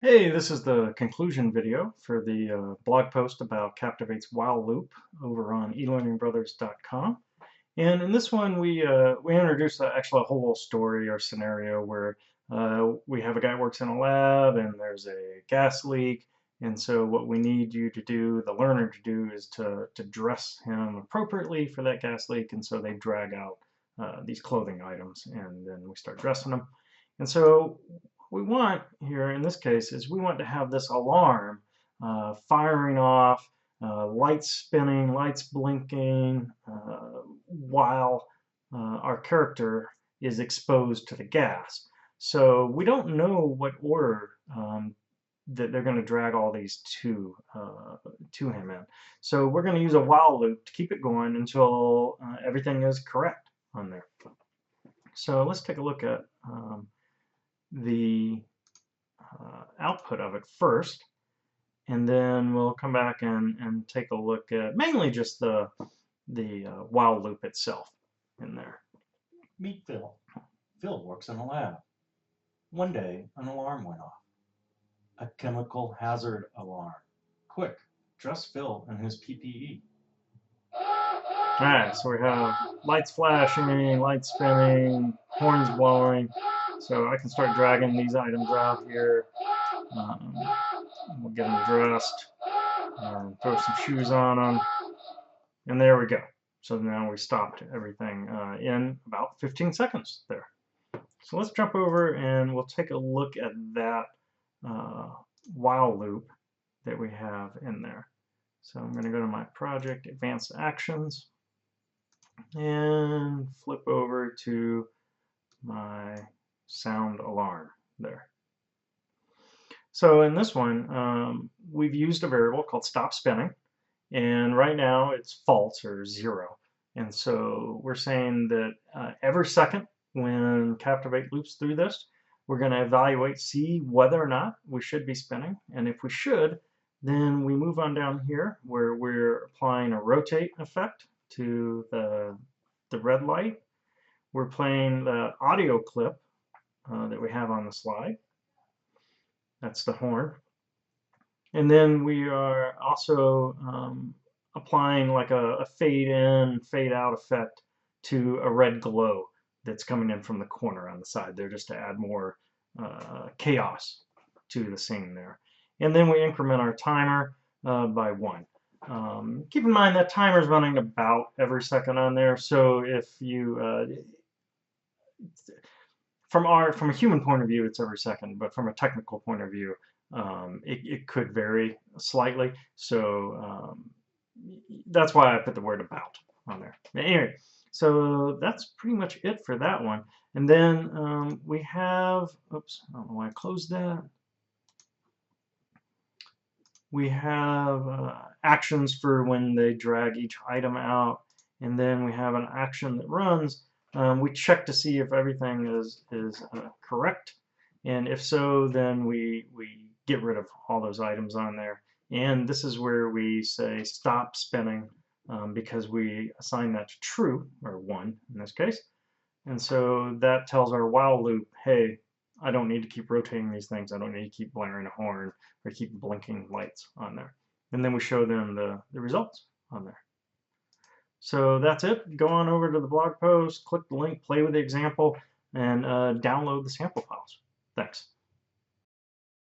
Hey, this is the conclusion video for the blog post about Captivate's while loop over on elearningbrothers.com. And in this one, we introduce actually a whole little story or scenario where we have a guy who works in a lab and there's a gas leak. And so what we need you to do, the learner to do, is to dress him appropriately for that gas leak. And so they drag out these clothing items and then we start dressing them. And so what we want here in this case is we want to have this alarm firing off, lights spinning, lights blinking, while our character is exposed to the gas. So we don't know what order that they're going to drag all these to him in. So we're going to use a while loop to keep it going until everything is correct on there. So let's take a look at the output of it first, and then we'll come back and take a look at mainly just the while loop itself in there. Meet Phil. Phil works in a lab. One day, an alarm went off. A chemical hazard alarm. Quick, dress Phil in his PPE. Alright, so we have lights flashing, lights spinning, horns blowing. So I can start dragging these items out here. We'll get them dressed, throw some shoes on them, and there we go. So now we stopped everything in about 15 seconds there. So let's jump over and we'll take a look at that while loop that we have in there. So I'm going to go to my project, advanced actions, and flip over to my sound alarm there. So in this one, we've used a variable called stop spinning, and right now it's false or 0. And so we're saying that every second when Captivate loops through this, we're going to evaluate, see whether or not we should be spinning. And if we should, then we move on down here where we're applying a rotate effect to the red light. We're playing the audio clip that we have on the slide. That's the horn. And then we are also applying like a fade in, fade out effect to a red glow that's coming in from the corner on the side there just to add more chaos to the scene there. And then we increment our timer by 1. Keep in mind that timer is running about every second on there, so if you from a human point of view, it's every second, but from a technical point of view, it could vary slightly. So that's why I put the word about on there. Anyway, so that's pretty much it for that one. And then we have, oops, I don't know why I closed that. We have actions for when they drag each item out, and then we have an action that runs. We check to see if everything is correct, and if so, then we get rid of all those items on there. And this is where we say stop spinning because we assign that to true, or 1 in this case. And so that tells our while loop, hey, I don't need to keep rotating these things. I don't need to keep blaring a horn or keep blinking lights on there. And then we show them the results on there. So that's it. Go on over to the blog post, click the link, play with the example, and download the sample files. Thanks.